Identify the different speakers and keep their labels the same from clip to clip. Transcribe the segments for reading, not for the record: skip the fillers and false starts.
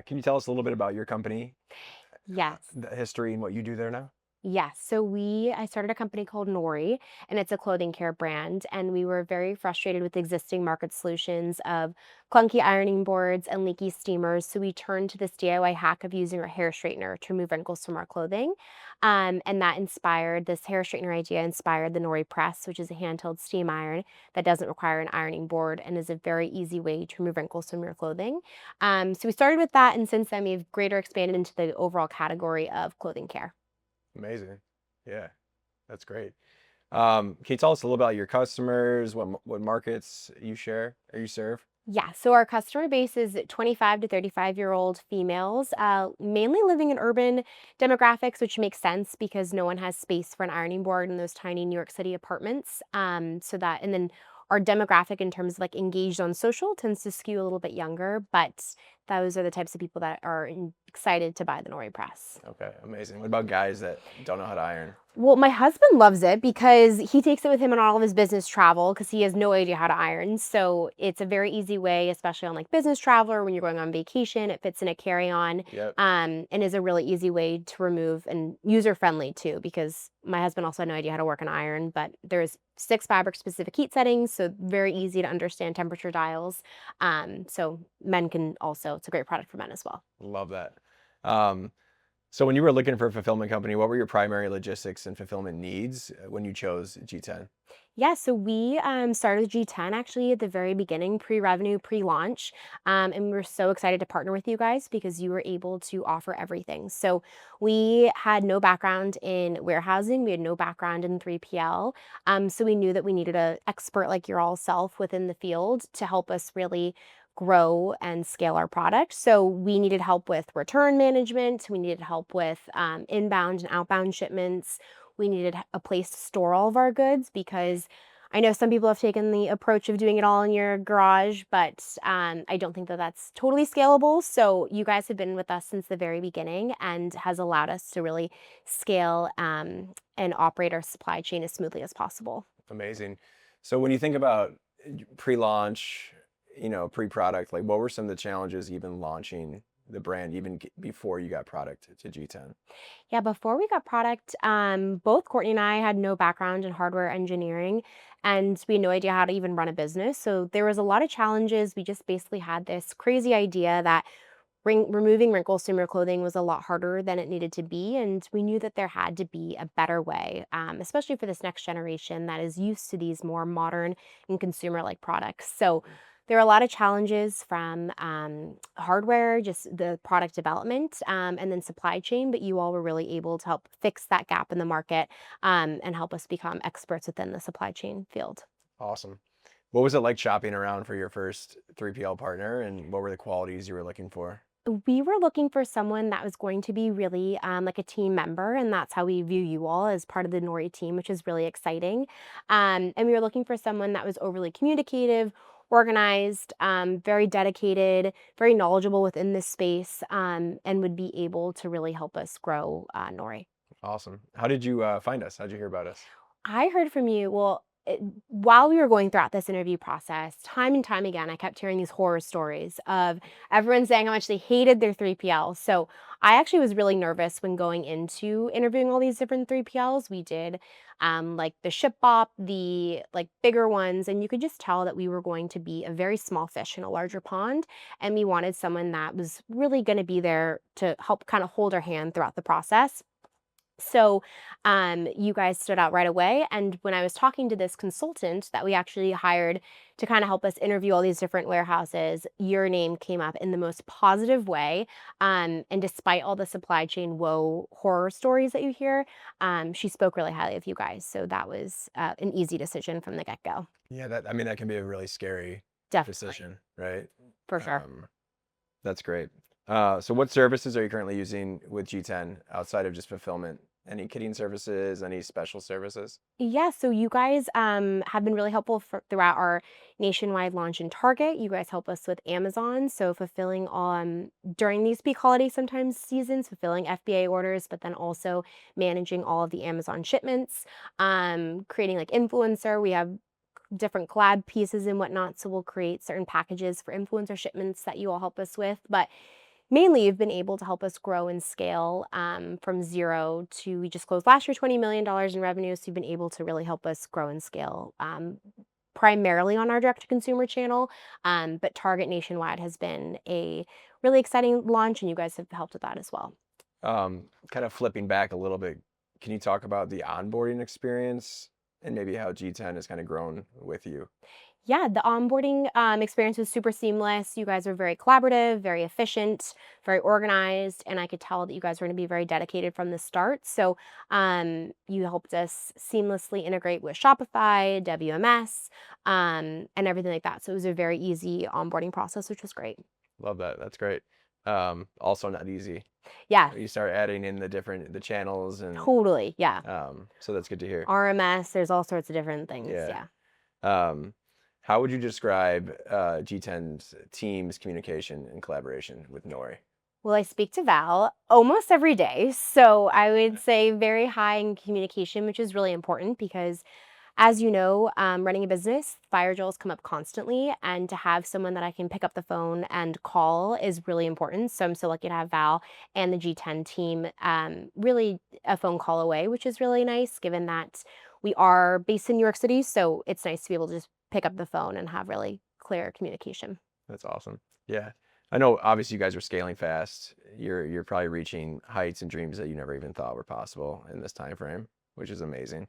Speaker 1: Can you tell us a little bit about your company,
Speaker 2: Yes.
Speaker 1: the history and what you do there now?
Speaker 2: Yes. I started a company called Nori, and it's a clothing care brand. And we were very frustrated with existing market solutions of clunky ironing boards and leaky steamers. So we turned to this DIY hack of using our hair straightener to remove wrinkles from our clothing. And that inspired this hair straightener idea, inspired the Nori Press, which is a handheld steam iron that doesn't require an ironing board and is a very easy way to remove wrinkles from your clothing. So we started with that. And since then, we've greater expanded into the overall category of clothing care.
Speaker 1: Amazing. Yeah, that's great. Can you tell us a little about your customers, what markets you share or you serve?
Speaker 2: Yeah, so our customer base is 25 to 35-year-old females, mainly living in urban demographics, which makes sense because no one has space for an ironing board in those tiny New York City apartments. And then our demographic in terms of like engaged on social tends to skew a little bit younger, but those are the types of people that are excited to buy the Nori Press.
Speaker 1: Okay, amazing. What about guys that don't know how to iron?
Speaker 2: Well, my husband loves it because he takes it with him on all of his business travel because he has no idea how to iron. So it's a very easy way, especially on like business travel or when you're going on vacation. It fits in a carry-on,
Speaker 1: Yep.
Speaker 2: and is a really easy way to remove and user-friendly too. Because my husband also had no idea how to work an iron, but there's 6 fabric-specific heat settings, so very easy to understand temperature dials. So men can also. It's a great product for men as well.
Speaker 1: Love that. Um, so when you were looking for a fulfillment company, what were your primary logistics and fulfillment needs when you chose G10?
Speaker 2: Yeah, so we started with G10 actually at the very beginning, pre-revenue, pre-launch. And we were so excited to partner with you guys because you were able to offer everything. So we had no background in warehousing, we had no background in 3PL. So we knew that we needed an expert like your all self within the field to help us really grow and scale our product. So we needed help with return management, we needed help with inbound and outbound shipments. We needed a place to store all of our goods because I know some people have taken the approach of doing it all in your garage, but I don't think that that's totally scalable. So you guys have been with us since the very beginning and has allowed us to really scale and operate our supply chain as smoothly as possible.
Speaker 1: Amazing. So when you think about pre-launch, pre-product, like what were some of the challenges even launching the brand even before you got product to G10?
Speaker 2: Yeah, before we got product, both Courtney and I had no background in hardware engineering, and we had no idea how to even run a business. So there was a lot of challenges. We just basically had this crazy idea that removing wrinkles from your clothing was a lot harder than it needed to be, and we knew that there had to be a better way, especially for this next generation that is used to these more modern and consumer-like products. So there are a lot of challenges from hardware, just the product development, and then supply chain, but you all were really able to help fix that gap in the market, and help us become experts within the supply chain field.
Speaker 1: Awesome. What was it like shopping around for your first 3PL partner, and what were the qualities you were looking for?
Speaker 2: We were looking for someone that was going to be really like a team member, and that's how we view you all as part of the Nori team, which is really exciting. And we were looking for someone that was overly communicative, organized, very dedicated, very knowledgeable within this space, and would be able to really help us grow Nori.
Speaker 1: Awesome. How did you find us? How'd you hear about us?
Speaker 2: I heard from you. Well, while we were going throughout this interview process, time and time again, I kept hearing these horror stories of everyone saying how much they hated their 3PL. So I actually was really nervous when going into interviewing all these different 3PLs. We did like the Ship Bop, the like bigger ones, and you could just tell that we were going to be a very small fish in a larger pond. And we wanted someone that was really going to be there to help kind of hold our hand throughout the process. So, you guys stood out right away. And when I was talking to this consultant that we actually hired to kind of help us interview all these different warehouses, your name came up in the most positive way. And despite all the supply chain woe horror stories that you hear, she spoke really highly of you guys. So that was an easy decision from the get go.
Speaker 1: Yeah, that can be a really scary
Speaker 2: Definitely,
Speaker 1: decision, right?
Speaker 2: for sure.
Speaker 1: Um, that's great. So what services are you currently using with G10 outside of just fulfillment? Any kitting services, any special services?
Speaker 2: Yeah, so you guys have been really helpful throughout our nationwide launch in Target. You guys help us with Amazon, so fulfilling during these peak holiday sometimes seasons, fulfilling FBA orders, but then also managing all of the Amazon shipments, creating like influencer. We have different collab pieces and whatnot, so we'll create certain packages for influencer shipments that you all help us with. But mainly you've been able to help us grow and scale from zero to, we just closed last year $20 million in revenue. So you've been able to really help us grow and scale primarily on our direct to consumer channel. But Target nationwide has been a really exciting launch, and you guys have helped with that as well.
Speaker 1: Kind of flipping back a little bit, can you talk about the onboarding experience and maybe how G10 has kind of grown with you?
Speaker 2: Yeah, the onboarding experience was super seamless. You guys were very collaborative, very efficient, very organized, and I could tell that you guys were going to be very dedicated from the start. So you helped us seamlessly integrate with Shopify, WMS, and everything like that. So it was a very easy onboarding process, which was great.
Speaker 1: Love that. That's great. Also not easy.
Speaker 2: Yeah,
Speaker 1: You start adding in the channels and
Speaker 2: totally. Yeah.
Speaker 1: so that's good to hear.
Speaker 2: RMS, there's all sorts of different things.
Speaker 1: Yeah.
Speaker 2: Yeah.
Speaker 1: Um, how would you describe G10's team's communication and collaboration with Nori?
Speaker 2: Well, I speak to Val almost every day. So I would say very high in communication, which is really important because, as you know, running a business, fire drills come up constantly. And to have someone that I can pick up the phone and call is really important. So I'm so lucky to have Val and the G10 team really a phone call away, which is really nice given that we are based in New York City. So it's nice to be able to just pick up the phone and have really clear communication.
Speaker 1: That's awesome. Yeah. I know obviously you guys are scaling fast. You're probably reaching heights and dreams that you never even thought were possible in this time frame, which is amazing.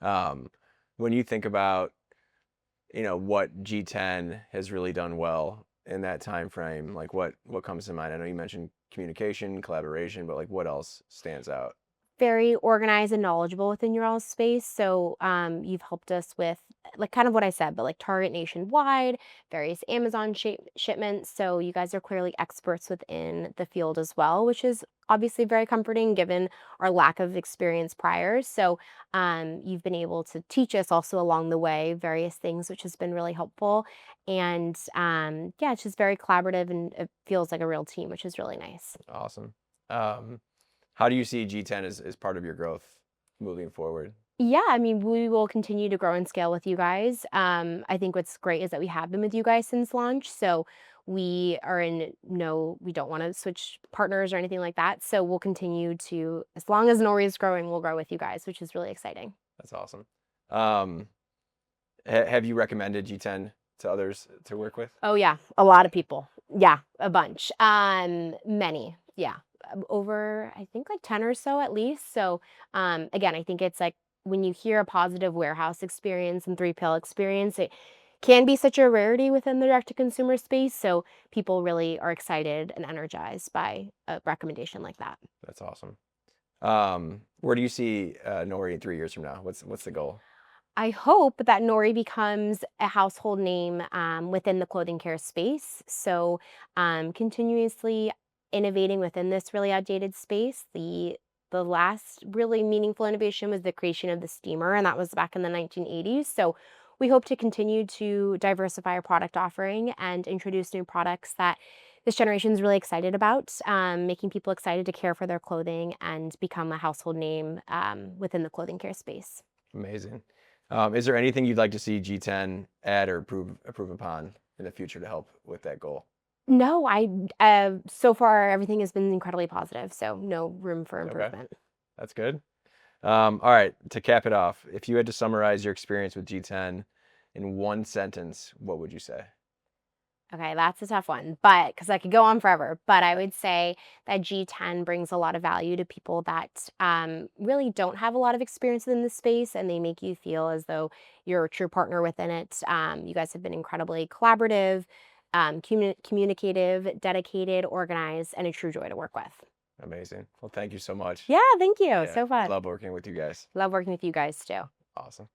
Speaker 1: Um, when you think about, what G10 has really done well in that time frame, like what comes to mind? I know you mentioned communication, collaboration, but like what else stands out?
Speaker 2: Very organized and knowledgeable within your all's space. So you've helped us with like kind of what I said, but like Target nationwide, various Amazon shipments. So you guys are clearly experts within the field as well, which is obviously very comforting given our lack of experience prior. So you've been able to teach us also along the way various things, which has been really helpful. And yeah, it's just very collaborative and it feels like a real team, which is really nice.
Speaker 1: Awesome. Um, how do you see G10 as part of your growth moving forward?
Speaker 2: Yeah, I mean, we will continue to grow and scale with you guys. I think what's great is that we have been with you guys since launch. So we are in no, we don't want to switch partners or anything like that. So we'll continue to, as long as Nori is growing, we'll grow with you guys, which is really exciting.
Speaker 1: That's awesome. Um, have you recommended G10 to others to work with?
Speaker 2: Oh yeah, a lot of people. Yeah, a bunch. Many. Yeah. Over I think like 10 or so at least. So again, I think it's like when you hear a positive warehouse experience and 3PL experience, it can be such a rarity within the direct to consumer space. So people really are excited and energized by a recommendation like that.
Speaker 1: That's awesome. Where do you see Nori in 3 years from now? What's the goal?
Speaker 2: I hope that Nori becomes a household name within the clothing care space. So, continuously innovating within this really outdated space. The last really meaningful innovation was the creation of the steamer, and that was back in the 1980s. So, we hope to continue to diversify our product offering and introduce new products that this generation is really excited about, making people excited to care for their clothing and become a household name within the clothing care space.
Speaker 1: Amazing. Is there anything you'd like to see G10 add or improve upon in the future to help with that goal?
Speaker 2: No, so far everything has been incredibly positive, so no room for
Speaker 1: Okay,
Speaker 2: improvement.
Speaker 1: that's good. All right, to cap it off, if you had to summarize your experience with G10 in one sentence, what would you say?
Speaker 2: Okay, that's a tough one, but because I could go on forever, but I would say that G10 brings a lot of value to people that really don't have a lot of experience in this space, and they make you feel as though you're a true partner within it. You guys have been incredibly collaborative, communicative, dedicated, organized, and a true joy to work with.
Speaker 1: Amazing. Well, thank you so much.
Speaker 2: Yeah, thank you.
Speaker 1: Yeah,
Speaker 2: So fun.
Speaker 1: love working with you guys.
Speaker 2: Love working with you guys too.
Speaker 1: Awesome.